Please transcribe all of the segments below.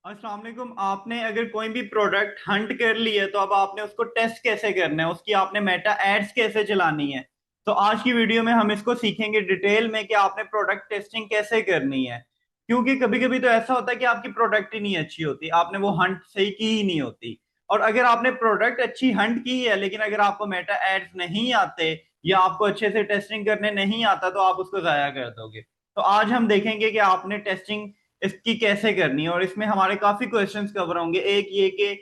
अस्सलाम वालेकुम। आपने अगर कोई भी प्रोडक्ट हंट कर ली है तो अब आपने उसको टेस्ट कैसे करना है, उसकी आपने मेटा एड्स कैसे चलानी है। तो आज की वीडियो में हम इसको सीखेंगे डिटेल में कि आपने प्रोडक्ट टेस्टिंग कैसे करनी है। क्योंकि कभी कभी तो ऐसा होता है कि आपकी प्रोडक्ट ही नहीं अच्छी होती, आपने वो हंट सही की ही नहीं होती। और अगर आपने प्रोडक्ट अच्छी हंट की है लेकिन अगर आपको मेटा एड्स नहीं आते या आपको अच्छे से टेस्टिंग करने नहीं आता तो आप उसको जाया कर दोगे। तो आज हम देखेंगे कि आपने टेस्टिंग इसकी कैसे करनी है और इसमें हमारे काफी क्वेश्चंस कवर होंगे। एक ये कि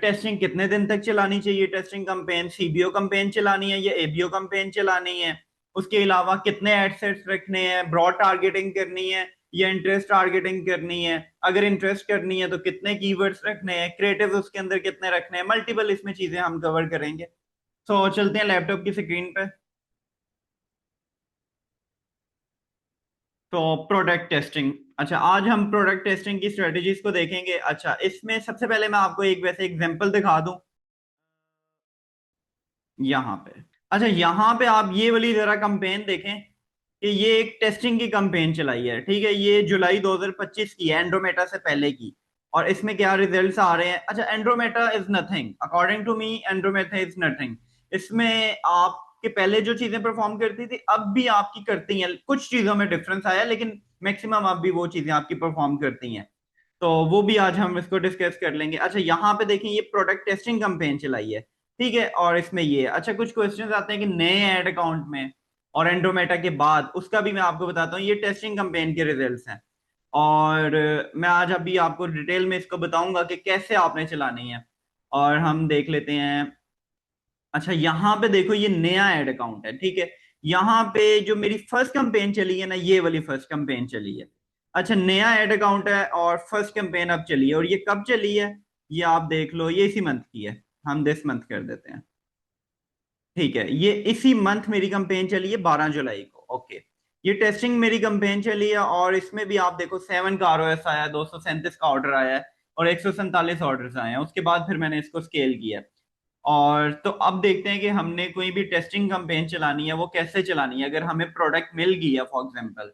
टेस्टिंग कितने दिन तक चलानी चाहिए, टेस्टिंग कैंपेन सीबीओ कैंपेन चलानी है या एबीओ कैंपेन चलानी है। उसके अलावा कितने एडसेट्स रखने हैं, ब्रॉड टारगेटिंग करनी है या इंटरेस्ट टारगेटिंग करनी है। अगर इंटरेस्ट करनी है तो कितने कीवर्ड्स रखने हैं, क्रिएटिव उसके अंदर कितने रखने हैं, मल्टीपल इसमें चीजें हम कवर करेंगे। तो चलते हैं लैपटॉप की स्क्रीन पे। तो प्रोडक्ट टेस्टिंग, अच्छा आज हम प्रोडक्ट टेस्टिंग की स्ट्रेटेजीज को देखेंगे। अच्छा इसमें सबसे पहले मैं आपको एक वैसे एग्जांपल दिखा दूं यहाँ पे। अच्छा यहाँ पे आप ये वाली जरा कंपेन देखें कि ये एक टेस्टिंग की कंपेन चलाई है, ठीक है। ये जुलाई 2025 की है, एंड्रोमेटा से पहले की। और इसमें क्या रिजल्ट्स आ रहे हैं। अच्छा Andromeda is nothing, according to me Andromeda is nothing. इसमें आपके पहले जो चीजें परफॉर्म करती थी अब भी आपकी करती हैं, कुछ चीजों में डिफरेंस आया लेकिन मैक्सिमम अब भी वो चीजें आपकी परफॉर्म करती हैं। तो वो भी आज हम इसको डिस्कस कर लेंगे। अच्छा यहाँ पे देखें ये प्रोडक्ट टेस्टिंग कैंपेन चलाई है, ठीक है। और इसमें ये अच्छा कुछ क्वेश्चंस आते हैं कि नए ऐड अकाउंट में और एंड्रोमेटा के बाद, उसका भी मैं आपको बताता हूँ। ये टेस्टिंग कैंपेन के रिजल्ट्स हैं और मैं आज अभी आपको डिटेल में इसको बताऊंगा कि कैसे आपने चलानी है। और हम देख लेते हैं। अच्छा यहाँ पे देखो ये नया ऐड अकाउंट है, ठीक है। यहाँ पे जो मेरी फर्स्ट कैंपेन चली है ना, ये वाली फर्स्ट कैंपेन चली है। अच्छा नया ऐड अकाउंट है और फर्स्ट कैंपेन अब चली है, और ये कब चली है ये आप देख लो, ये इसी मंथ की है। हम दिस मंथ कर देते हैं, ठीक है। ये इसी मंथ मेरी कैंपेन चली है 12 जुलाई को, ओके। ये टेस्टिंग मेरी कैंपेन चली है और इसमें भी आप देखो 7 का आरओएस आया है, 237 का ऑर्डर आया है और 147 ऑर्डर आए हैं। उसके बाद फिर मैंने इसको स्केल किया। और तो अब देखते हैं कि हमने कोई भी टेस्टिंग कैंपेन चलानी है वो कैसे चलानी है अगर हमें प्रोडक्ट मिल गई है फॉर एग्जांपल।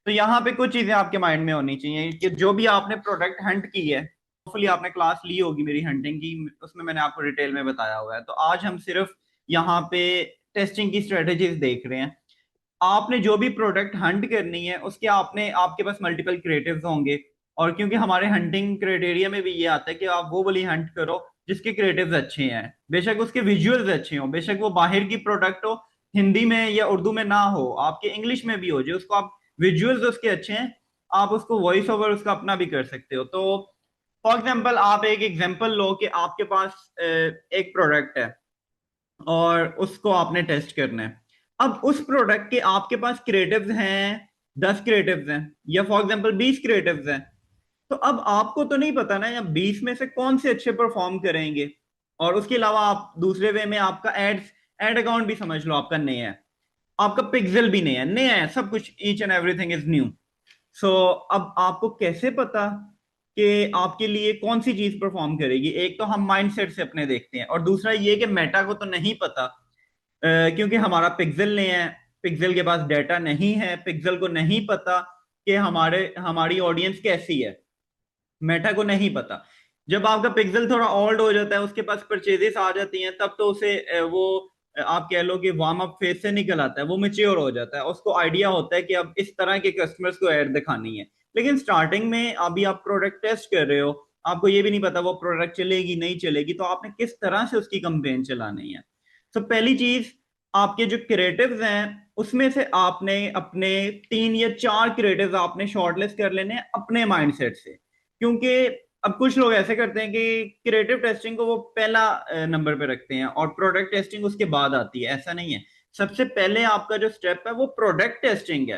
तो यहाँ पे कुछ चीजें आपके माइंड में होनी चाहिए कि जो भी आपने प्रोडक्ट हंट की है, होपफुली आपने क्लास ली होगी मेरी हंटिंग की, उसमें मैंने आपको डिटेल में बताया हुआ है। तो आज हम सिर्फ यहाँ पे टेस्टिंग की स्ट्रेटेजीज देख रहे हैं। आपने जो भी प्रोडक्ट हंट करनी है उसके आपने आपके पास मल्टीपल क्रिएटिव्स होंगे। और क्योंकि हमारे हंटिंग क्राइटेरिया में भी ये आता है कि आप वो वाली हंट करो जिसके क्रिएटिव्स अच्छे हैं, बेशक उसके विजुअल्स अच्छे हो, बेशक वो बाहर की प्रोडक्ट हो, हिंदी में या उर्दू में ना हो, आपके इंग्लिश में भी हो, जो उसको आप विजुअल्स उसके अच्छे हैं, आप उसको वॉइस ओवर उसका अपना भी कर सकते हो। तो फॉर एग्जाम्पल आप एक एग्जाम्पल लो कि आपके पास एक प्रोडक्ट है और उसको आपने टेस्ट करना है। अब उस प्रोडक्ट के आपके पास क्रिएटिव्स हैं, 10 क्रिएटिव्स हैं या फॉर एग्जांपल 20 क्रिएटिव्स हैं। तो अब आपको तो नहीं पता ना या 20 में से कौन से अच्छे परफॉर्म करेंगे। और उसके अलावा आप दूसरे वे में आपका एड अकाउंट भी समझ लो आपका नया है, आपका पिक्सल भी नया है, सब कुछ each and everything is new. So अब आपको कैसे पता कि आपके लिए कौन सी चीज परफॉर्म करेगी। एक तो हम माइंडसेट से अपने देखते हैं और दूसरा ये कि मेटा को तो नहीं पता, क्योंकि हमारा पिक्सल नहीं है, पिक्सल के पास डाटा नहीं है, पिक्सल को नहीं पता कि हमारी ऑडियंस कैसी है, मेटा को नहीं पता। जब आपका पिक्सल थोड़ा ओल्ड हो जाता है, उसके पास परचेजेस आ जाती हैं, तब तो उसे आप कह लो कि वार्म अप फेज से निकल आता है, वो मेच्योर हो जाता है, उसको आइडिया होता है कि अब इस तरह के कस्टमर्स को ऐड दिखानी है। लेकिन स्टार्टिंग में अभी आप प्रोडक्ट टेस्ट कर रहे हो, आपको ये भी नहीं पता वो प्रोडक्ट चलेगी नहीं चलेगी, तो आपने किस तरह से उसकी कंपेन चलानी है। तो पहली चीज, आपके जो क्रिएटिव्स हैं उसमें से आपने अपने 3 या 4 क्रिएटिव्स आपने शॉर्टलिस्ट कर लेने हैं अपने माइंडसेट से। क्योंकि अब कुछ लोग ऐसे करते हैं कि क्रिएटिव टेस्टिंग को वो पहला नंबर पे रखते हैं और प्रोडक्ट टेस्टिंग उसके बाद आती है, ऐसा नहीं है। सबसे पहले आपका जो स्टेप है वो प्रोडक्ट टेस्टिंग है।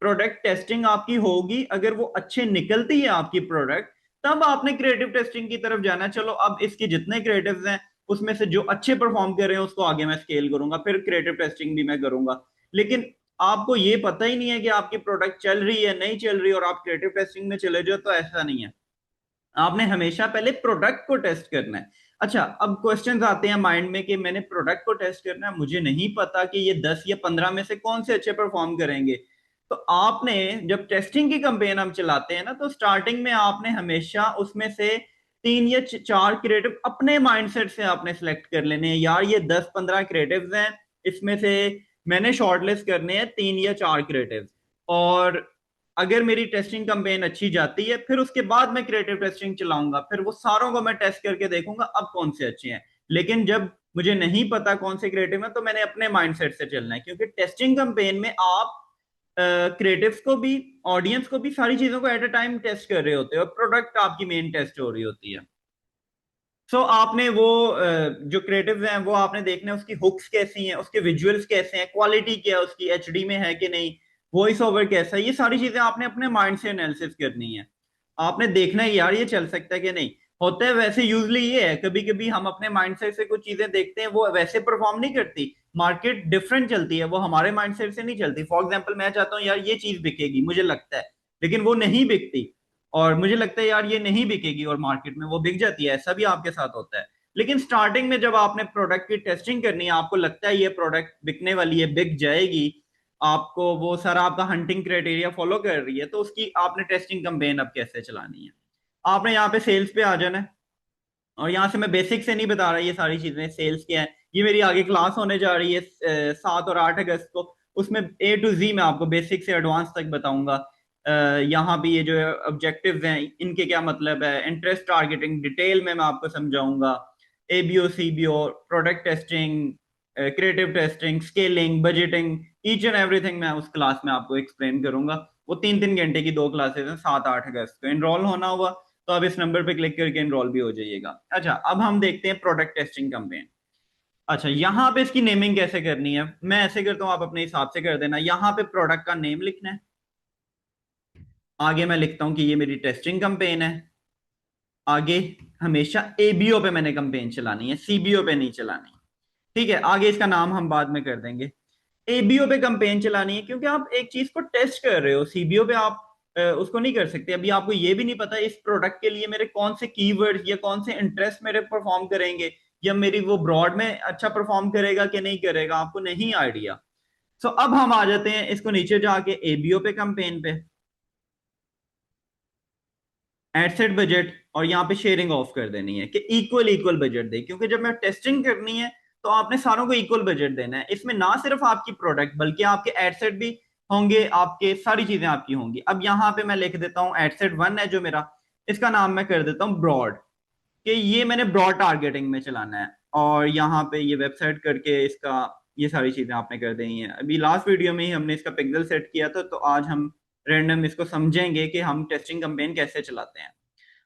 प्रोडक्ट टेस्टिंग आपकी होगी, अगर वो अच्छे निकलती है आपकी प्रोडक्ट, तब आपने क्रिएटिव टेस्टिंग की तरफ जाना। चलो अब इसके जितने क्रिएटिव्स हैं उसमें से जो अच्छे परफॉर्म कर रहे हैं उसको आगे मैं स्केल करूंगा, फिर क्रिएटिव टेस्टिंग भी मैं करूंगा। लेकिन आपको ये पता ही नहीं है कि आपकी प्रोडक्ट चल रही है नहीं चल रही और आप क्रिएटिव टेस्टिंग में चले जाओ, तो ऐसा नहीं है। आपने हमेशा पहले प्रोडक्ट को टेस्ट करना है। अच्छा अब क्वेश्चंस आते हैं माइंड में कि मैंने प्रोडक्ट को टेस्ट करना है, मुझे नहीं पता कि ये 10 या 15 में से कौन से अच्छे परफॉर्म करेंगे। तो आपने जब टेस्टिंग की कैंपेन हम चलाते हैं ना, तो स्टार्टिंग में आपने हमेशा उसमें से 3 या 4 क्रिएटिव अपने माइंडसेट से आपने सेलेक्ट कर लेने हैं। यार ये 10-15 क्रिएटिव्स हैं, इसमें से मैंने शॉर्टलिस्ट करने हैं 3 या 4 क्रिएटिव्स। और अगर मेरी टेस्टिंग कैंपेन अच्छी जाती है, फिर उसके बाद मैं क्रिएटिव टेस्टिंग चलाऊंगा, फिर वो सारों को मैं टेस्ट करके देखूंगा अब कौन से अच्छे हैं। लेकिन जब मुझे नहीं पता कौन से क्रिएटिव है, तो मैंने अपने माइंडसेट से चलना है, क्योंकि टेस्टिंग कैंपेन में आप क्रिएटिव्स को भी, ऑडियंस को भी, सारी चीजों को एट अ टाइम टेस्ट कर रहे होते हो, और प्रोडक्ट आपकी मेन टेस्ट हो रही होती है। सो आपने वो जो क्रिएटिव्स हैं वो आपने देखना है, उसकी हुक्स कैसी हैं, उसके विजुअल्स कैसे हैं, क्वालिटी क्या है उसकी, एचडी में है कि नहीं, वॉइस ओवर कैसा है, ये सारी चीजें आपने अपने माइंड से एनालिसिस करनी है। आपने देखना है यार ये चल सकता है कि नहीं। होता है वैसे, यूजली ये है, कभी कभी हम अपने माइंडसेट से कुछ चीजें देखते हैं, वो वैसे परफॉर्म नहीं करती, मार्केट डिफरेंट चलती है, वो हमारे माइंडसेट से नहीं चलती। फॉर एग्जांपल, मैं चाहता हूँ यार ये चीज बिकेगी, मुझे लगता है, लेकिन वो नहीं बिकती। और मुझे लगता है यार ये नहीं बिकेगी, और मार्केट में वो बिक जाती है। ऐसा भी आपके साथ होता है। लेकिन स्टार्टिंग में जब आपने प्रोडक्ट की टेस्टिंग करनी है, आपको लगता है ये प्रोडक्ट बिकने वाली है, बिक जाएगी, आपको वो सारा आपका हंटिंग क्राइटेरिया फॉलो कर रही है, तो उसकी आपने टेस्टिंग कैंपेन अब कैसे चलानी है। आपने यहाँ पे सेल्स पे आ जाना है। और यहाँ से मैं बेसिक से नहीं बता रहा ये सारी चीजें, सेल्स क्या है, ये मेरी आगे क्लास होने जा रही है 7 और 8 अगस्त को। उसमें A to Z मैं आपको बेसिक से एडवांस तक बताऊंगा। यहाँ पे ये जो ऑब्जेक्टिव्स हैं इनके क्या मतलब है, इंटरेस्ट टारगेटिंग डिटेल में मैं आपको समझाऊंगा, ABO CBO, product testing, creative testing, scaling, budgeting, each and everything मैं उस क्लास में आपको एक्सप्लेन करूंगा। वो 3-3 घंटे की 2 क्लासेस हैं। 7-8 अगस्त को इनरोल होना हुआ तो आप इस नंबर पे क्लिक करके इनरोल भी हो जाइएगा। अच्छा, अब हम देखते हैं प्रोडक्ट टेस्टिंग कैंपेन। अच्छा, यहाँ पे इसकी नेमिंग कैसे करनी है, मैं ऐसे करता हूँ, आप अपने हिसाब से कर देना। यहाँ पे प्रोडक्ट का नेम लिखना है, आगे मैं लिखता हूँ कि ये मेरी टेस्टिंग कैंपेन है। आगे हमेशा ABO पे मैंने कैंपेन चलानी है, CBO पे नहीं चलानी। ठीक है, आगे इसका नाम हम बाद में कर देंगे। ABO पे कैंपेन चलानी है क्योंकि आप एक चीज को टेस्ट कर रहे हो। CBO पे आप उसको नहीं कर सकते। अभी आपको ये भी नहीं पता इस प्रोडक्ट के लिए मेरे कौन से कीवर्ड्स या कौन से इंटरेस्ट मेरे परफॉर्म करेंगे, या मेरी वो ब्रॉड में अच्छा परफॉर्म करेगा कि नहीं करेगा, आपको नहीं आइडिया। सो अब हम आ जाते हैं इसको नीचे जाके ABO पे कैंपेन पे, एडसेट बजट, और यहाँ पे शेयरिंग ऑफ कर देनी है कि इक्वल इक्वल बजट दे, क्योंकि जब मैं टेस्टिंग करनी है तो आपने सारों को इक्वल बजट देना है। इसमें ना सिर्फ आपकी प्रोडक्ट बल्कि आपके एडसेट भी होंगे, आपके सारी चीजें आपकी होंगी। अब यहाँ पे मैं लिख देता हूँ एडसेट 1 है जो मेरा, इसका नाम मैं कर देता हूँ ब्रॉड, कि ये मैंने ब्रॉड टारगेटिंग में चलाना है। और यहाँ पे ये वेबसाइट करके इसका ये सारी चीजें आपने कर देनी है। अभी लास्ट वीडियो में ही हमने इसका पिक्सल सेट किया था, तो आज हम रैंडम इसको समझेंगे कि हम टेस्टिंग कैंपेन कैसे चलाते हैं।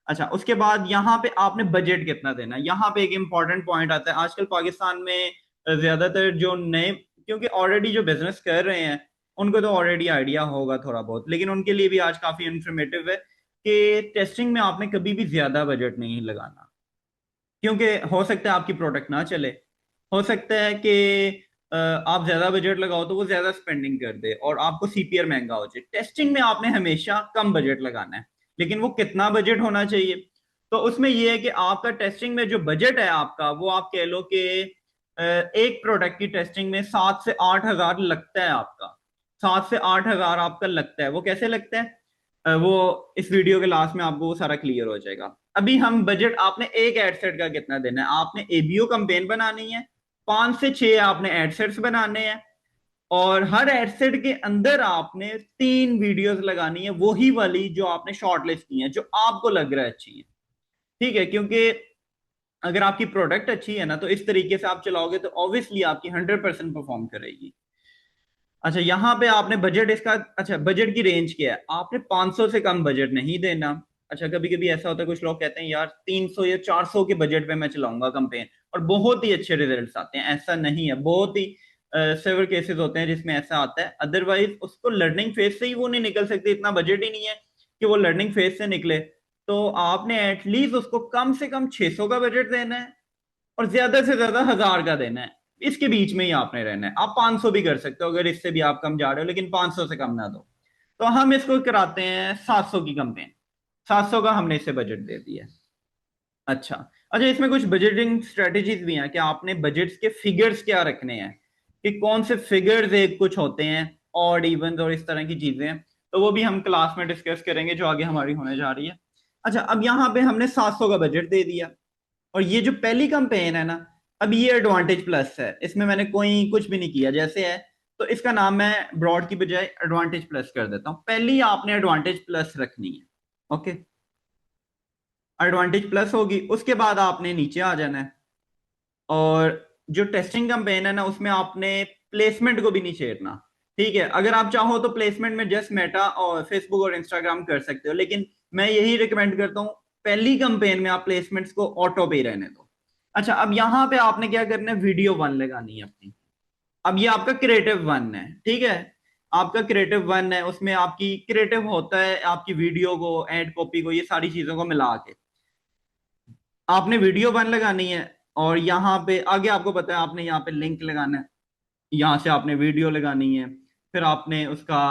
अच्छा, उसके बाद यहाँ पे आपने बजट कितना देना है। यहाँ पे एक इंपॉर्टेंट पॉइंट आता है। आजकल पाकिस्तान में ज्यादातर जो नए, क्योंकि ऑलरेडी जो बिजनेस कर रहे हैं उनको तो ऑलरेडी आइडिया होगा थोड़ा बहुत, लेकिन उनके लिए भी आज काफी इंफॉर्मेटिव है कि टेस्टिंग में आपने कभी भी ज्यादा बजट नहीं लगाना, क्योंकि हो सकता है आपकी प्रोडक्ट ना चले, हो सकता है कि आप ज्यादा बजट लगाओ तो वो ज्यादा स्पेंडिंग कर दे और आपको CPR महंगा हो जाए। टेस्टिंग में आपने हमेशा कम बजट लगाना है, लेकिन वो कितना बजट होना चाहिए, तो उसमें ये है कि आपका टेस्टिंग में जो बजट है आपका, वो आप कह लो कि एक प्रोडक्ट की टेस्टिंग में 7 से 8 हजार लगता है आपका। 7 से 8 हजार आपका लगता है। वो कैसे लगता है, वो इस वीडियो के लास्ट में आपको वो सारा क्लियर हो जाएगा। अभी हम बजट, आपने एक एडसेट का कितना देना है, आपने ABO कैंपेन बनानी है, 5 से 6 आपने एडसेट्स बनाने हैं, और हर एडसेट के अंदर आपने 3 वीडियोस लगानी है, वही वाली जो आपने शॉर्ट लिस्ट की है, जो आपको लग रहा है अच्छी है। ठीक है, क्योंकि अगर आपकी प्रोडक्ट अच्छी है ना, तो इस तरीके से आप चलाओगे तो ऑब्वियसली आपकी 100% परफॉर्म करेगी। अच्छा, यहाँ पे आपने बजट इसका, अच्छा बजट की रेंज क्या है, आपने 500 से कम बजट नहीं देना। अच्छा, कभी कभी ऐसा होता है, कुछ लोग कहते हैं यार 300 या 400 के बजट पे मैं चलाऊंगा कंपेन, और बहुत ही अच्छे रिजल्ट्स आते हैं। ऐसा नहीं है, बहुत ही सेवर केसेस होते हैं जिसमें ऐसा आता है। अदरवाइज उसको लर्निंग फेज से ही वो नहीं निकल सकती, इतना बजट ही नहीं है कि वो लर्निंग फेज से निकले। तो आपने एटलीस्ट उसको कम से कम 600 का बजट देना है, और ज्यादा से ज्यादा 1000 का देना है। इसके बीच में ही आपने रहना है। आप 500 भी कर सकते हो अगर इससे भी आप कम जा रहे हो, लेकिन 500 से कम ना दो। तो हम इसको कराते हैं 700 की कैंपेन। 700 का हमने इसे बजट दे दिया। अच्छा, अच्छा, इसमें कुछ बजटिंग स्ट्रेटेजीज भी हैं कि आपने बजट्स के फिगर्स क्या रखने हैं, कि कौन से फिगर्स एक कुछ होते हैं ऑड इवन और इस तरह की चीजें हैं, तो वो भी हम क्लास में डिस्कस करेंगे जो आगे हमारी होने जा रही है। अच्छा, अब यहाँ पे हमने 700 का बजट दे दिया, और ये जो पहली कंपेन है ना, अब ये एडवांटेज प्लस है, इसमें मैंने कोई कुछ भी नहीं किया जैसे है, तो इसका नाम मैं ब्रॉड की बजाय एडवांटेज प्लस कर देता हूँ। पहली आपने एडवांटेज प्लस रखनी है। ओके, एडवांटेज प्लस होगी, उसके बाद आपने नीचे आ जाना है, और जो टेस्टिंग कैंपेन है ना उसमें आपने प्लेसमेंट को भी नहीं छेड़ना। ठीक है, अगर आप चाहो तो प्लेसमेंट में जस्ट मेटा और फेसबुक और इंस्टाग्राम कर सकते हो, लेकिन मैं यही रिकमेंड करता हूँ पहली कैंपेन में आप प्लेसमेंट्स को ऑटो पे रहने दो। अच्छा, अब यहाँ पे आपने क्या करना है, वीडियो वन लगानी है अपनी। अब ये आपका क्रिएटिव वन है, ठीक है, आपका क्रिएटिव वन है, उसमें आपकी क्रिएटिव होता है आपकी वीडियो को, एड कॉपी को, ये सारी चीजों को मिला के आपने वीडियो वन लगानी है। और यहाँ पे आगे आपको पता है आपने यहाँ पे लिंक लगाना है, यहाँ से आपने वीडियो लगानी है, फिर आपने उसका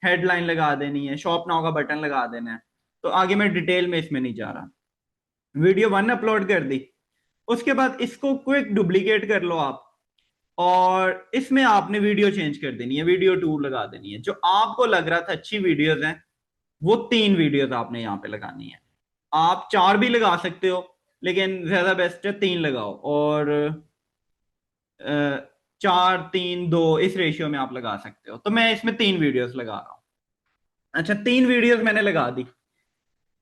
हेडलाइन लगा देनी है, शॉप नाउ का बटन लगा देना है। तो आगे मैं डिटेल में इसमें नहीं जा रहा। वीडियो वन अपलोड कर दी, उसके बाद इसको क्विक डुप्लीकेट कर लो आप, और इसमें आपने वीडियो चेंज कर देनी है, वीडियो टू लगा देनी है। जो आपको लग रहा था अच्छी वीडियोस हैं, वो 3 वीडियोस आपने यहाँ पे लगानी है। आप 4 भी लगा सकते हो, लेकिन ज्यादा बेस्ट है 3 लगाओ, और 4 3 2 इस रेशियो में आप लगा सकते हो। तो मैं इसमें 3 वीडियोस लगा रहा हूँ। अच्छा, 3 वीडियोस मैंने लगा दी।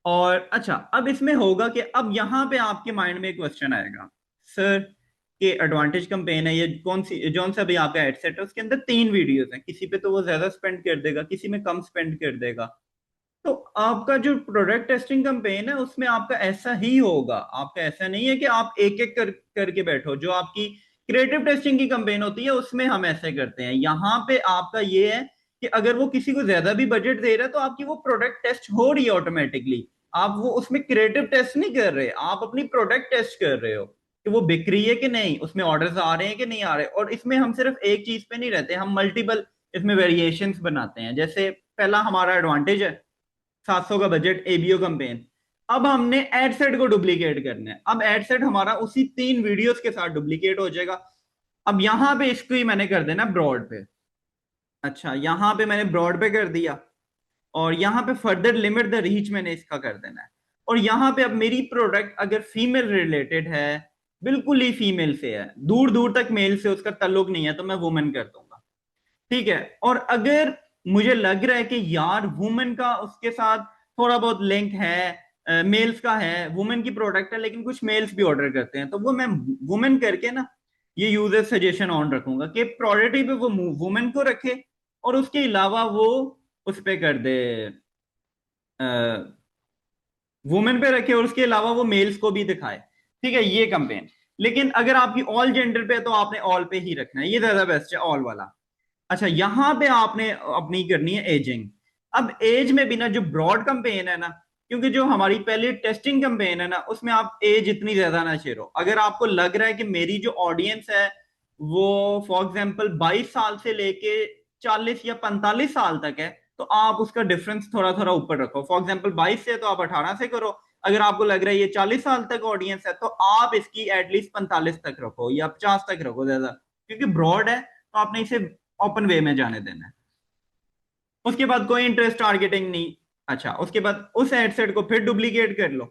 और अच्छा, अब इसमें होगा कि अब यहाँ पे आपके माइंड में एक क्वेश्चन आएगा, सर कि एडवांटेज कैंपेन है, ये कौन सी जौन सा भी आपका एड सेट है उसके अंदर 3 वीडियोस हैं, किसी पे तो वो ज्यादा स्पेंड कर देगा, किसी में कम स्पेंड कर देगा। तो आपका जो प्रोडक्ट टेस्टिंग कैंपेन है उसमें आपका ऐसा ही होगा, आपका ऐसा नहीं है कि आप एक एक करके बैठो। जो आपकी क्रिएटिव टेस्टिंग की कैंपेन होती है उसमें हम ऐसे करते हैं, यहाँ पे आपका ये है कि अगर वो किसी को ज्यादा भी बजट दे रहा है तो आपकी वो प्रोडक्ट टेस्ट हो रही है ऑटोमेटिकली। आप वो उसमें क्रिएटिव टेस्ट नहीं कर रहे, आप अपनी प्रोडक्ट टेस्ट कर रहे हो कि वो बिक रही है कि नहीं, उसमें ऑर्डर्स आ रहे हैं कि नहीं आ रहे। और इसमें हम सिर्फ एक चीज पे नहीं रहते, हम मल्टीपल इसमें वेरिएशंस बनाते हैं। जैसे पहला हमारा एडवांटेज है 700 का बजट, एबीओ कैंपेन। अब हमने एड सेट को डुप्लीकेट करना है, अब एड सेट हमारा उसी 3 वीडियोस के साथ डुप्लीकेट हो जाएगा। अब यहां पे इसको ही मैंने कर देना ब्रॉड पे। अच्छा, यहां पे मैंने ब्रॉड पे कर दिया, और यहां पे फर्दर लिमिट द रीच मैंने इसका कर देना है। और यहां पे अब मेरी प्रोडक्ट अगर फीमेल रिलेटेड है, बिल्कुल ही फीमेल से है, दूर दूर तक मेल से उसका ताल्लुक नहीं है, तो मैं वुमेन कर दूंगा। ठीक है, और अगर मुझे लग रहा है कि यार वुमेन का उसके साथ थोड़ा बहुत लिंक है, मेल्स का है, वुमेन की प्रोडक्ट है लेकिन कुछ मेल्स भी ऑर्डर करते हैं, तो वो मैं वुमेन करके ना ये यूजर सजेशन ऑन रखूंगा कि प्रायोरिटी पे वो वुमेन को रखे, और उसके अलावा वो उस पे कर दे, वुमेन पे रखे, और उसके अलावा वो मेल्स को भी दिखाए। ठीक है, ये कंपेन। लेकिन अगर आपकी ऑल जेंडर पे है तो आपने ऑल पे ही रखना है, ये ज्यादा बेस्ट है, ऑल वाला। अच्छा, यहां पे आपने अपनी करनी है एजिंग। अब एज में भी ना जो ब्रॉड कैंपेन है ना, क्योंकि जो हमारी पहली टेस्टिंग कैंपेन है ना उसमें आप एज इतनी ज्यादा ना छेड़ो। अगर आपको लग रहा है कि मेरी जो ऑडियंस है वो फॉर एग्जांपल 22 साल से लेके 40 या 45 साल तक है, तो आप उसका डिफरेंस थोड़ा थोड़ा ऊपर रखो। फॉर एग्जांपल 22 से तो आप 18 से करो। अगर आपको लग रहा है ये 40 साल तक ऑडियंस है तो आप इसकी एटलीस्ट 45 तक रखो या 50 तक रखो ज्यादा, क्योंकि ब्रॉड है तो आपने इसे ओपन वे में जाने देना है। उसके बाद कोई इंटरेस्ट टारगेटिंग नहीं। अच्छा, उसके बाद उस एड सेट को फिर डुप्लीकेट कर लो।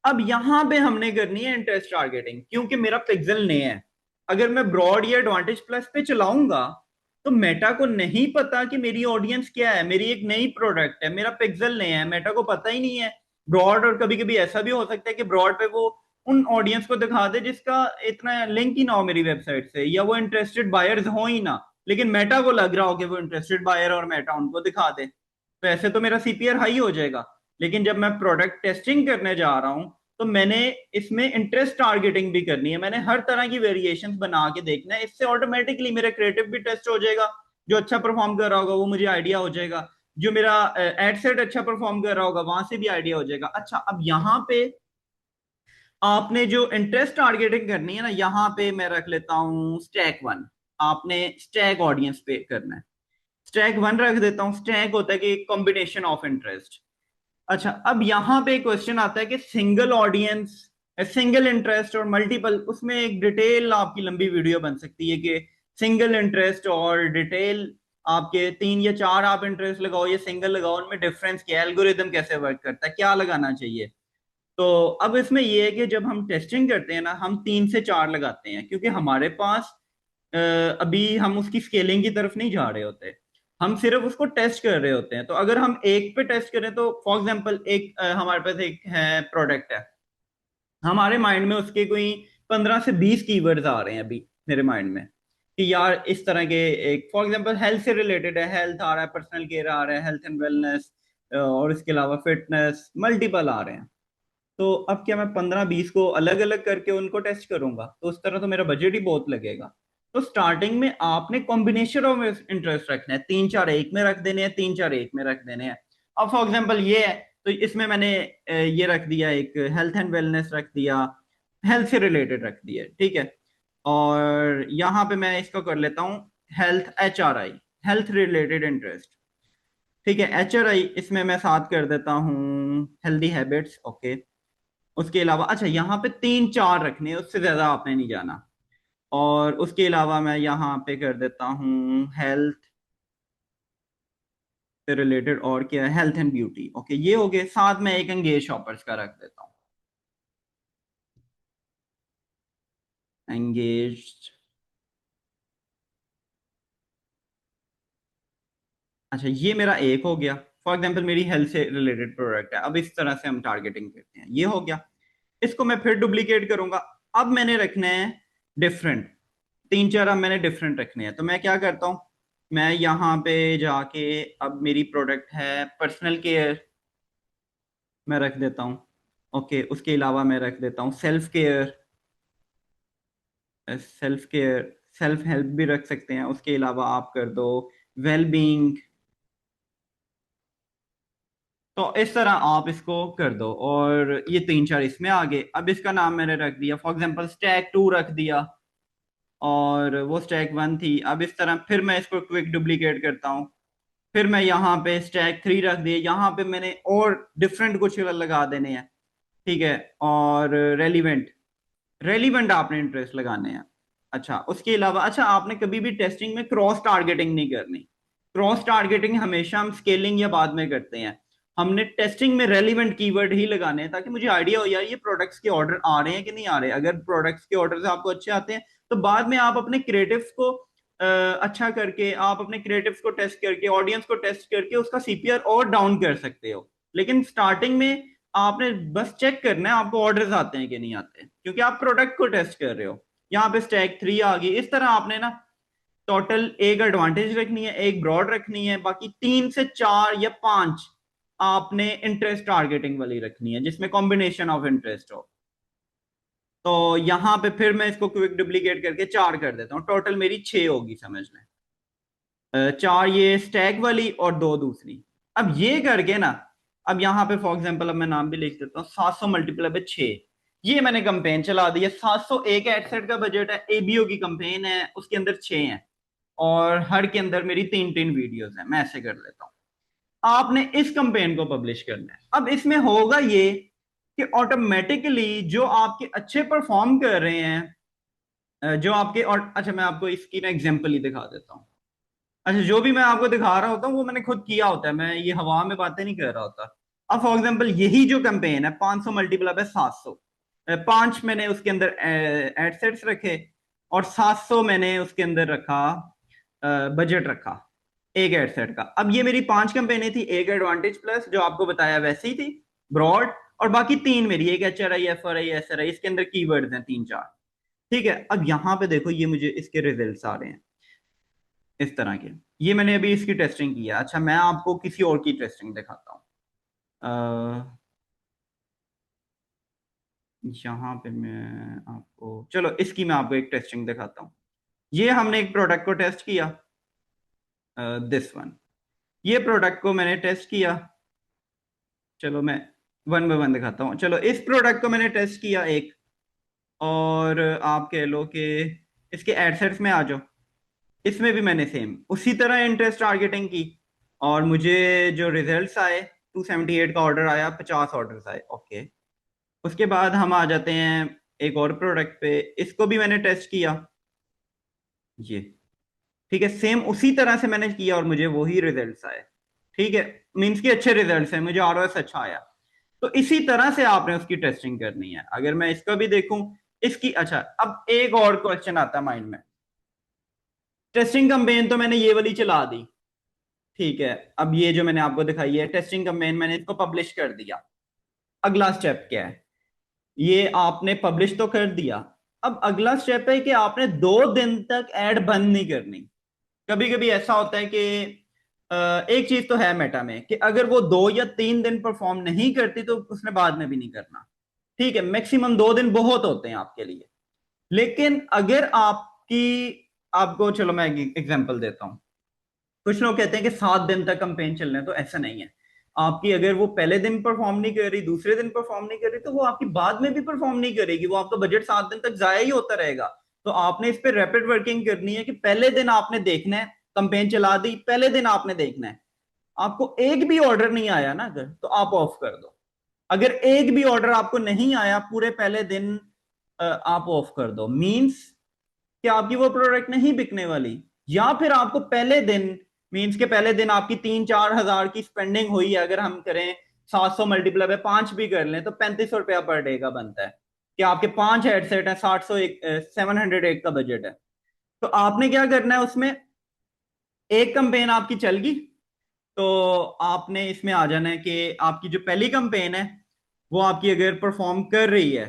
अब यहां पे हमने करनी है इंटरेस्ट टारगेटिंग, क्योंकि मेरा पिक्सल नया है। अगर मैं ब्रॉड या एडवांटेज प्लस पे चलाऊंगा तो मेटा को नहीं पता कि मेरी ऑडियंस क्या है, मेरी एक नई प्रोडक्ट है, मेरा पिक्सल नया है, मेटा को पता ही नहीं है ब्रॉड। और कभी कभी ऐसा भी हो सकता है कि ब्रॉड पे वो उन ऑडियंस को दिखा दे जिसका इतना लिंक ही ना हो मेरी वेबसाइट से, या वो इंटरेस्टेड बायर्स हो ही ना, लेकिन मेटा को लग रहा हो कि वो इंटरेस्टेड बायर, और मेटा उनको दिखा दे, तो ऐसे तो मेरा सीपीआर हाई हो जाएगा। लेकिन जब मैं प्रोडक्ट टेस्टिंग करने जा रहा हूं तो मैंने इसमें इंटरेस्ट टारगेटिंग भी करनी है, मैंने हर तरह की वेरिएशंस बना के देखना है। इससे ऑटोमेटिकली मेरा क्रिएटिव भी टेस्ट हो जाएगा, जो अच्छा परफॉर्म कर रहा होगा वो मुझे आइडिया हो जाएगा, जो मेरा एड सेट अच्छा परफॉर्म कर रहा होगा वहां से भी आइडिया हो जाएगा। अच्छा, अब यहाँ पे आपने जो इंटरेस्ट टारगेटिंग करनी है ना, यहाँ पे मैं रख लेता हूँ स्टैक वन। आपने स्टैक ऑडियंस पे करना है, स्टैक वन रख देता हूँ। स्टैक होता है कि कॉम्बिनेशन ऑफ इंटरेस्ट। अच्छा, अब यहाँ पे क्वेश्चन आता है कि सिंगल ऑडियंस, सिंगल इंटरेस्ट और मल्टीपल, उसमें एक डिटेल आपकी लंबी वीडियो बन सकती है कि सिंगल इंटरेस्ट और डिटेल आपके तीन या चार आप इंटरेस्ट लगाओ या सिंगल लगाओ, उनमें डिफरेंस क्या है, एल्गोरिदम कैसे वर्क करता है, क्या लगाना चाहिए। तो अब इसमें ये है कि जब हम टेस्टिंग करते हैं ना, हम तीन से चार लगाते हैं, क्योंकि हमारे पास अभी हम उसकी स्केलिंग की तरफ नहीं जा रहे होते, हम सिर्फ उसको टेस्ट कर रहे होते हैं। तो अगर हम एक पे टेस्ट करें, तो फॉर एग्जांपल एक हमारे पास एक है प्रोडक्ट है, हमारे माइंड में उसके कोई 15 से 20 कीवर्ड्स आ रहे हैं अभी मेरे माइंड में, कि यार इस तरह के, एक फॉर एग्जांपल हेल्थ से रिलेटेड है, हेल्थ आ रहा है, पर्सनल केयर आ रहा है, हेल्थ एंड वेलनेस, और इसके अलावा फिटनेस, मल्टीपल आ रहे हैं। तो अब क्या मैं 15 20 को अलग अलग करके उनको टेस्ट करूंगा, तो उस तरह तो मेरा बजट ही बहुत लगेगा। तो स्टार्टिंग में आपने कॉम्बिनेशन ऑफ इंटरेस्ट रखना है, तीन चार एक में रख देने हैं, तीन चार एक में रख देने हैं। अब फॉर एग्जांपल ये है, तो इसमें मैंने ये रख दिया, एक हेल्थ एंड वेलनेस रख दिया, हेल्थ से रिलेटेड रख दिया, ठीक है। और यहाँ पे मैं इसको कर लेता हूँ health HRI, health related interest, ठीक है। HRI इसमें मैं साथ कर देता हूँ हेल्दी हैबिट्स, ओके। उसके अलावा अच्छा यहाँ पे तीन चार रखने हैं, उससे ज्यादा आपने नहीं जाना। और उसके अलावा मैं यहाँ पे कर देता हूँ हेल्थ से रिलेटेड, और क्या है, हेल्थ एंड ब्यूटी, ओके। ये हो गए, साथ में एक एंगेज शॉपर्स का रख देता हूँ, एंगेज। अच्छा ये मेरा एक हो गया, फॉर एग्जाम्पल मेरी हेल्थ से रिलेटेड प्रोडक्ट है, अब इस तरह से हम टारगेटिंग करते हैं, ये हो गया। इसको मैं फिर डुप्लीकेट करूंगा। अब मैंने रखने हैं डिफरेंट, तीन चार अब मैंने डिफरेंट रखने हैं। तो मैं क्या करता हूँ, मैं यहाँ पे जाके, अब मेरी प्रोडक्ट है पर्सनल केयर, मैं रख देता हूँ, ओके। उसके अलावा मैं रख देता हूँ self care, self care, self help भी रख सकते हैं। उसके अलावा आप कर दो वेल बीइंग। तो इस तरह आप इसको कर दो, और ये तीन चार इसमें आ गए। अब इसका नाम मैंने रख दिया, फॉर एग्जांपल स्टैक 2 रख दिया, और वो स्टैक 1 थी। अब इस तरह फिर मैं इसको क्विक डुप्लीकेट करता हूँ, फिर मैं यहाँ पे स्टैक 3 रख दिए, यहाँ पे मैंने और डिफरेंट कुछ लगा देने हैं, ठीक है। और रेलिवेंट, रेलिवेंट आपने इंटरेस्ट लगाने हैं। अच्छा उसके अलावा, अच्छा आपने कभी भी टेस्टिंग में क्रॉस टारगेटिंग नहीं करनी। क्रॉस टारगेटिंग हमेशा हम स्केलिंग या बाद में करते हैं, हमने टेस्टिंग में रेलिवेंट कीवर्ड ही लगाने हैं, ताकि मुझे आइडिया हो यार ये प्रोडक्ट्स के ऑर्डर आ रहे हैं कि नहीं आ रहे। अगर प्रोडक्ट्स के ऑर्डर आपको अच्छे आते हैं, तो बाद में आप अपने क्रिएटिव्स को अच्छा करके, आप अपने क्रिएटिव्स को टेस्ट करके, ऑडियंस को टेस्ट करके उसका CPR और डाउन कर सकते हो। लेकिन स्टार्टिंग में आपने बस चेक करना है आपको ऑर्डर्स आते हैं कि नहीं आते, क्योंकि आप प्रोडक्ट को टेस्ट कर रहे हो। यहाँ पे स्टैक 3 आ गई। इस तरह आपने ना टोटल एक एडवांटेज रखनी है, एक ब्रॉड रखनी है, बाकी 3 से 4 या 5 आपने इंटरेस्ट टारगेटिंग वाली रखनी है, जिसमें कॉम्बिनेशन ऑफ इंटरेस्ट हो। तो यहाँ पे फिर मैं इसको क्विक डुप्लीकेट करके 4 कर देता हूँ, टोटल मेरी 6 होगी, समझ लें। 4 ये स्टैक वाली और 2 दूसरी। अब ये करके ना, अब यहाँ पे फॉर एग्जांपल, अब मैं नाम भी लिख देता हूँ, 700 मल्टीप्लाई बाय 6। ये मैंने कंपेन चला दी है, 700 एक एडसेट का बजट है, ABO की कंपेन है, उसके अंदर 6 हैं, और हर के अंदर मेरी 3 3 वीडियोस हैं। मैं ऐसे कर लेता हूँ। आपने इस कंपेन को पब्लिश करना है। अब इसमें होगा ये कि ऑटोमेटिकली जो आपके अच्छे परफॉर्म कर रहे हैं, जो आपके, और अच्छा मैं आपको इसकी ना एग्जांपल ही दिखा देता हूँ। अच्छा जो भी मैं आपको दिखा रहा होता हूँ वो मैंने खुद किया होता है, मैं ये हवा में बातें नहीं कर रहा होता। अब फॉर एग्जांपल यही जो कैंपेन है, 500 मल्टीप्लाई बाय 700, 5 मैंने उसके अंदर एडसेट्स रखे, और 700 मैंने उसके अंदर रखा, बजट रखा एक एडसेट का। अब ये मेरी 5 कैंपेनें थी, एक एडवांटेज प्लस जो आपको बताया वैसी ही थी, ब्रॉड, और बाकी 3 मेरी, एक HRI, FRI, SRI, इसके अंदर कीवर्ड्स हैं 3 4, ठीक है। अब यहाँ पे देखो, ये मुझे इसके रिजल्ट्स आ रहे हैं इस तरह के। ये मैंने अभी इसकी टेस्टिंग की है। अच्छा मैं आपको किसी और की टेस्टिंग दिखाता हूँ। यहाँ पे मैं आपको, चलो इसकी मैं आपको एक टेस्टिंग दिखाता हूँ। ये हमने एक प्रोडक्ट को टेस्ट किया, दिस वन, ये प्रोडक्ट को मैंने टेस्ट किया। चलो मैं वन बाय वन दिखाता हूँ। चलो इस प्रोडक्ट को मैंने टेस्ट किया एक, और आप कह लो कि इसके एडसेट्स में आ जाओ, इसमें भी मैंने सेम उसी तरह इंटरेस्ट टारगेटिंग की, और मुझे जो रिजल्ट्स आए, 278 का ऑर्डर आया, 50 ऑर्डर्स आए, ओके। उसके बाद हम आ जाते हैं एक और प्रोडक्ट पे, इसको भी मैंने टेस्ट किया, ये ठीक है, सेम उसी तरह से मैंने किया और मुझे वही रिजल्ट्स आए। ठीक है, मीन्स के अच्छे रिजल्ट्स हैं, मुझे आरओएस अच्छा आया। तो इसी तरह से आपने उसकी टेस्टिंग करनी है। अगर मैं इसका भी देखूं, इसकी, अच्छा अब एक और क्वेश्चन आता है माइंड में। टेस्टिंग कंपेन तो मैंने ये वाली चला दी, ठीक है, अब ये जो मैंने आपको दिखाई है टेस्टिंग कंपेन, मैंने इसको पब्लिश कर दिया। अगला स्टेप क्या है? ये आपने पब्लिश तो कर दिया। अब अगला स्टेप है कि आपने 2 दिन तक ऐड बंद नहीं करनी। कभी कभी ऐसा होता है कि एक चीज तो है मेटा में कि अगर वो 2 या 3 दिन परफॉर्म नहीं करती तो उसने बाद में भी नहीं करना। ठीक है, मैक्सिमम 2 दिन बहुत होते हैं आपके लिए। लेकिन अगर आपकी, आपको चलो मैं एग्जांपल देता हूं। कुछ लोग कहते हैं कि 7 दिन तक कंपेन चलना है, तो ऐसा नहीं है। आपकी अगर वो पहले दिन परफॉर्म नहीं कर रही, दूसरे दिन परफॉर्म नहीं कर रही, तो वो आपकी बाद में भी परफॉर्म नहीं करेगी, वो आपका बजट 7 दिन तक जाया ही होता रहेगा। तो आपने इस पे रैपिड वर्किंग करनी है कि पहले दिन आपने देखना है, कंपेन चला दी, पहले दिन आपने देखना है। आपको एक भी ऑर्डर नहीं आया ना अगर, तो आप ऑफ कर दो। अगर एक भी ऑर्डर आपको नहीं आया पूरे पहले दिन, आप ऑफ कर दो। मींस कि आपकी वो प्रोडक्ट नहीं बिकने वाली। या फिर आपको पहले दिन, मींस के पहले दिन आपकी 3-4 हजार की स्पेंडिंग हुई है, अगर हम करें 700 मल्टीप्लाई बाय 5 भी कर लें तो 3500 रुपया पर डे का बनता है। कि आपके 5 हेडसेट है, 701 का बजट है। तो आपने क्या करना है उसमें, एक कंपेन आपकी चल गई, तो आपने इसमें आ जाना है कि आपकी जो पहली कंपेन है वो आपकी अगर परफॉर्म कर रही है,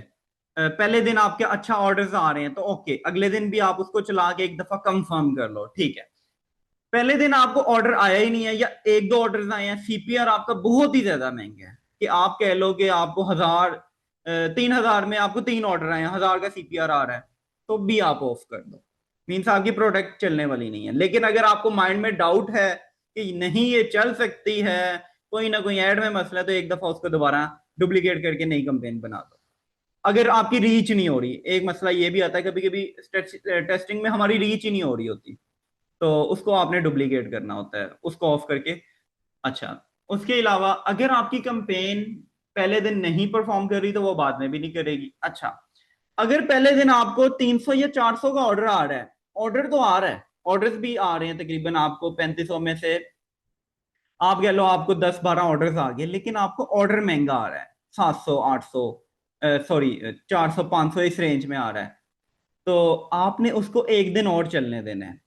पहले दिन आपके अच्छा ऑर्डर्स आ रहे हैं, तो ओके, अगले दिन भी आप उसको चला के एक दफा कंफर्म कर लो। ठीक है, पहले दिन आपको ऑर्डर आया ही नहीं है या 1-2 ऑर्डर आए हैं, सीपीआर आपका बहुत ही ज्यादा महंगा है, कि आप कह लो कि आपको 1000, 3000 में आपको 3 ऑर्डर आए हैं, 1000 का सीपीआर आ रहा है, तो भी आप ऑफ कर दो। मीन्स आपकी प्रोडक्ट चलने वाली नहीं है। लेकिन अगर आपको माइंड में डाउट है कि नहीं ये चल सकती है, कोई ना कोई ऐड में मसला है, तो एक दफा उसको दोबारा डुप्लीकेट करके नई कंपेन बना दो। अगर आपकी रीच नहीं हो रही, एक मसला ये भी आता है कभी कभी टेस्टिंग में हमारी रीच ही नहीं हो रही होती, तो उसको आपने डुप्लीकेट करना होता है, उसको ऑफ करके। अच्छा, उसके अलावा अगर आपकी कंपेन पहले दिन नहीं परफॉर्म कर रही तो वो बाद में भी नहीं करेगी। अच्छा, अगर पहले दिन आपको 300 या 400 का ऑर्डर आ रहा है, ऑर्डर तो आ रहा है, ऑर्डर्स भी आ रहे हैं तकरीबन आपको 3500 में से, आप कह लो आपको 10-12 ऑर्डर्स आ गए, लेकिन आपको ऑर्डर महंगा आ रहा है, 700-800, सॉरी 400-500 इस रेंज में आ रहा है। तो आपने उसको एक दिन और चलने देना है।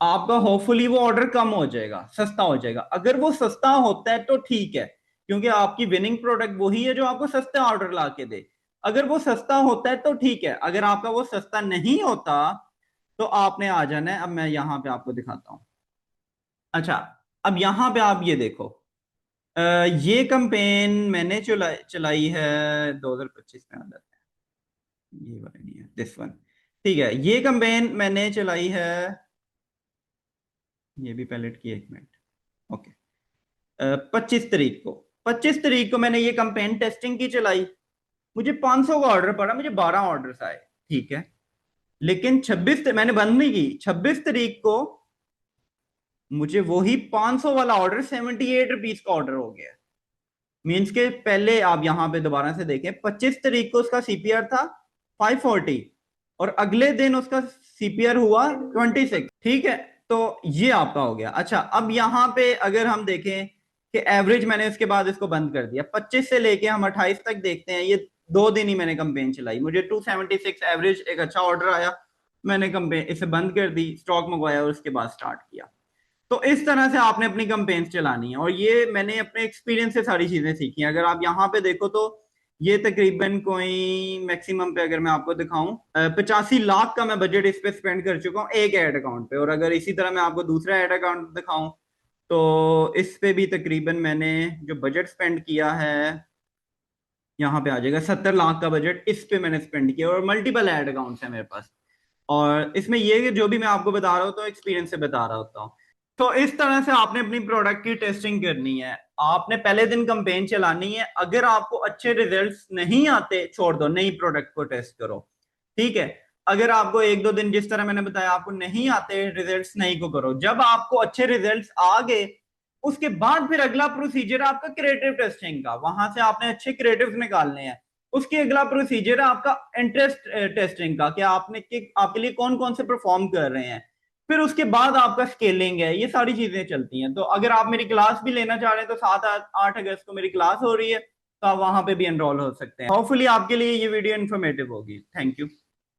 आपका होपफुली वो ऑर्डर कम हो जाएगा, सस्ता हो जाएगा। अगर वो सस्ता होता है तो ठीक है, क्योंकि आपकी विनिंग प्रोडक्ट वही है जो आपको सस्ता ऑर्डर ला के दे। अगर वो सस्ता होता है तो ठीक है, अगर आपका वो सस्ता नहीं होता तो आपने आ जाना है। अब मैं यहां पे आपको दिखाता हूं। अच्छा, अब यहां पे आप ये देखो, ये कंपेन मैंने चलाई है 2025 में, आ जाता है ये वाला, नहीं है दिस वन। ठीक है, ये कंपेन मैंने चलाई है, ये भी पैलेट की, 1 मिनट। ओके, 25 तारीख को, 25 तारीख को मैंने ये कंपेन टेस्टिंग की चलाई। मुझे 500 का ऑर्डर पड़ा, मुझे 12 ऑर्डर आए। ठीक है, लेकिन 26 मैंने बंद नहीं की, 26 तारीख को मुझे वही 500 वाला ऑर्डर 78 रुपीज का ऑर्डर हो गया। मीन्स के पहले आप यहां पे दोबारा से देखें, 25 तारीख को उसका सीपीआर था 540, और अगले दिन उसका सीपीआर हुआ 26। ठीक है, तो ये आपका हो गया। अच्छा, अब यहां पे अगर हम देखें कि एवरेज, मैंने इसके बाद इसको बंद कर दिया, 25 से लेके हम 28 तक देखते हैं, ये 2 दिन ही मैंने कंपेन चलाई, मुझे 276 एवरेज एक अच्छा ऑर्डर आया। मैंने कंपेन इसे बंद कर दी, स्टॉक मंगवाया और उसके बाद स्टार्ट किया। तो इस तरह से आपने अपनी कंपेन्स चलानी है, और ये मैंने अपने एक्सपीरियंस से सारी चीजें सीखी हैं। अगर आप यहाँ पे देखो तो ये तकरीबन कोई मैक्सिमम पे अगर मैं आपको दिखाऊं, 85 लाख का मैं बजट इस पे स्पेंड कर चुका हूँ एक ऐड अकाउंट पे। और अगर इसी तरह मैं आपको दूसरा ऐड अकाउंट दिखाऊं तो इस पे भी तकरीबन मैंने जो बजट स्पेंड किया है, यहाँ पे आ जाएगा 70 लाख का बजट इस पे मैंने स्पेंड किया, और मल्टीपल ऐड अकाउंट्स है मेरे पास। और इसमें ये कि जो भी मैं आपको बता रहा हूँ तो एक्सपीरियंस से बता रहा होता हूँ। तो इस तरह से आपने अपनी प्रोडक्ट की टेस्टिंग करनी है। आपने पहले दिन कंपेन चलानी है, अगर आपको अच्छे रिजल्ट्स नहीं आते छोड़ दो, नई प्रोडक्ट को टेस्ट करो। ठीक है, अगर आपको 1-2 दिन जिस तरह मैंने बताया आपको नहीं आते रिजल्ट्स, नहीं को करो। जब आपको अच्छे रिजल्ट्स आ गए, उसके बाद फिर अगला प्रोसीजर है आपका क्रिएटिव टेस्टिंग का, वहां से आपने अच्छे क्रिएटिव निकालने हैं। उसके अगला प्रोसीजर है आपका इंटरेस्ट टेस्टिंग का, कि आपने कि आपके लिए कौन कौन से परफॉर्म कर रहे हैं। फिर उसके बाद आपका स्केलिंग है, ये सारी चीजें चलती हैं। तो अगर आप मेरी क्लास भी लेना चाह रहे हैं तो 7-8 अगस्त को मेरी क्लास हो रही है, तो आप वहां पे भी एनरोल हो सकते हैं। होपफुली आपके लिए ये वीडियो इन्फॉर्मेटिव होगी। Thank you.